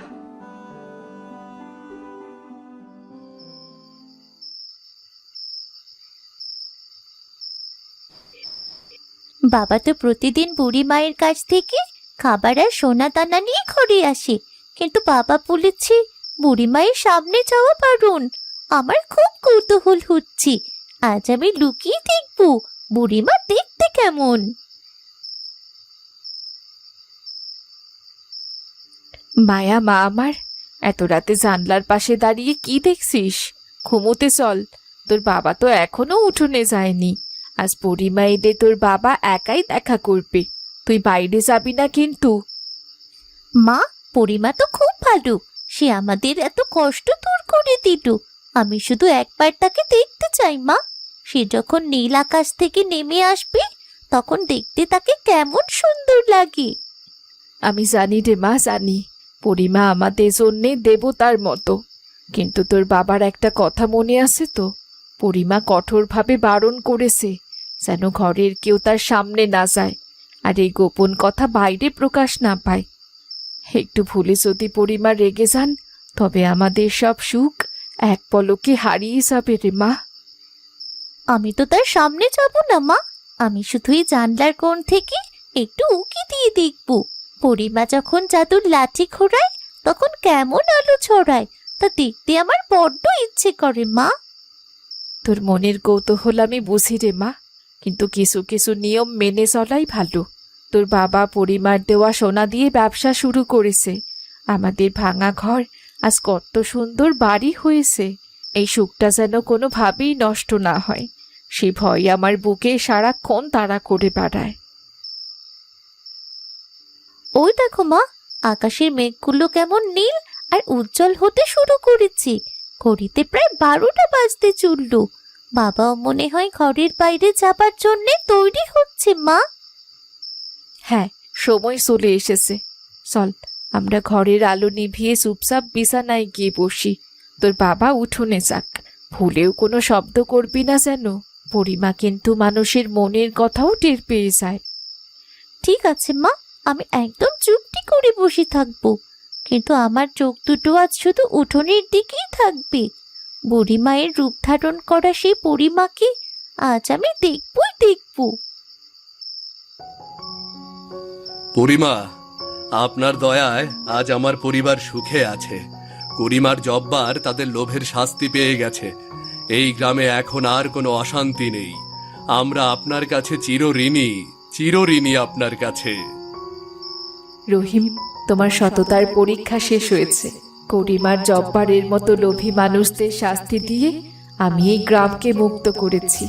বাবা তো প্রতিদিন বুড়ি মায়ের কাছ থেকে খাবার আর সোনা দানা নিয়ে ঘরে আসে, কিন্তু বাবা বলেছে বুড়ি মায়ের সামনে যাওয়া বারণ। আমার খুব কৌতূহল হচ্ছে, আজ আমি লুকিয়ে দেখবো বুড়িমা দেখতে কেমন। মায়া মা আমার, এত রাতে জানলার পাশে দাঁড়িয়ে কি দেখছিস? ঘুমোতে চল, তোর বাবা তো এখনো উঠোনে যায়নি। আজ পরিমা এলে তোর বাবা একাই দেখা করবে, তুই বাইরে যাবি না কিন্তু। মা, পরিমা তো খুব ভালো, সে আমাদের এত কষ্ট দূর করে দিল। আমি শুধু একবার তাকে দেখতে চাই মা। সে যখন নীল আকাশ থেকে নেমে আসবে তখন দেখতে তাকে কেমন সুন্দর লাগে। আমি জানি রে মা, জানি পরিমা আমাদের জন্যে দেবতার মতো। কিন্তু তোর বাবার একটা কথা মনে আছে তো? পরিমা কঠোরভাবে বারণ করেছে যেন ঘরের কেউ তার সামনে না যায়, আর এই গোপন কথা বাইরে প্রকাশ না পায়। একটু ভুলে যদি পরিমা রেগে যান, তবে আমাদের সব সুখ এক পলকে হারিয়ে যাবে রে মা। আমি তো তার সামনে যাব না মা, আমি শুধুই জানলার কোণ থেকে একটু উকি দিয়ে দেখব পরিমা যখন জাদুর লাঠি ঘোরায় তখন কেমন আলো ছড়ায়, তা দেখতে আমার বড্ড ইচ্ছে করে মা। তোর মনের কৌতূহল আমি বুঝি রে মা, কিন্তু কিছু কিছু নিয়ম মেনে চলাই ভালো। তোর বাবা পরিমার দেওয়া সোনা দিয়ে ব্যবসা শুরু করেছে। আমাদের ভাঙা ঘর আজ কত সুন্দর বাড়ি হয়েছে। এই সুখটা যেন কোনোভাবেই নষ্ট না হয়, সে ভয় আমার বুকে সারাক্ষণ তাড়া করে বেড়ায়। ওই দেখো মা, আকাশের মেঘগুলো কেমন নীল আর উজ্জ্বল হতে শুরু করেছে। ঘড়িতে প্রায় 12টা বাজতে চলল। বাবাও মনে হয় ঘরের বাইরে যাবার জন্য তৈরি হচ্ছে মা। হ্যাঁ, সময় চলে এসেছে। চল, আমরা ঘরের আলো নিভিয়ে চুপচাপ বিছানায় গিয়ে বসি। তোর বাবা উঠোনে যাক, ভুলেও কোনো শব্দ করবি না যেন। পরিমা কিন্তু মানুষের মনের কথাও টের পেয়ে যায়। ঠিক আছে মা, আমি একদম চুপটি করে বসে থাকবো, কিন্তু আমার চোখ দুটো আজ শুধু উঠোনের দিকেই থাকবে। বুড়ি মায়ের রূপ ধারণ করা সেই পরিমাকে আজ আমি দেখবই দেখব। পরিমা, আপনার দয়ায় আজ আমার পরিবার সুখে আছে। করিমার জব্বার তাদের লোভের শাস্তি পেয়ে গেছে। এই গ্রামে এখন আর কোনো অশান্তি নেই। আমরা আপনার কাছে চিরঋণী আপনার কাছে। রহিম, তোমার সততার পরীক্ষা শেষ হয়েছে। করিমার জব্বারের মতো লোভী মানুষদের শাস্তি দিয়ে আমি এই গ্রামকে মুক্ত করেছি।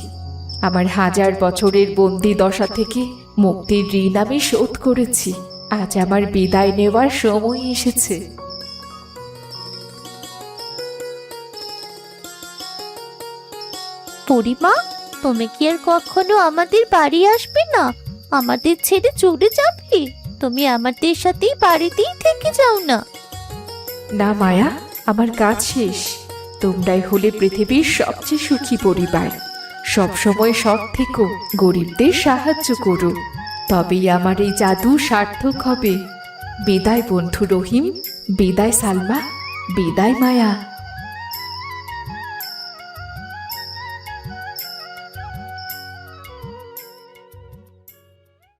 আমার 1000 বছরের বন্দি দশা থেকে মুক্তির ঋণ আমি শোধ করেছি। আজ আমার বিদায় নেওয়ার সময় এসেছে। পরিমা, তুমি কি আর কখনো আমাদের বাড়ি আসবে না? আমাদের ছেড়ে চলে যাবে? তুমি আমাদের সাথেই বাড়িতেই থেকে যাও না। না মায়া, আমার কাজ শেষ। তোমরাই হলে পৃথিবীর সবচেয়ে সুখী পরিবার। সবসময় সৎ থেকো, গরিবদের সাহায্য করো, তবেই আমার এই জাদু সার্থক হবে। বিদায় বন্ধু রহিম, বিদায় সালমা, বিদায় মায়া।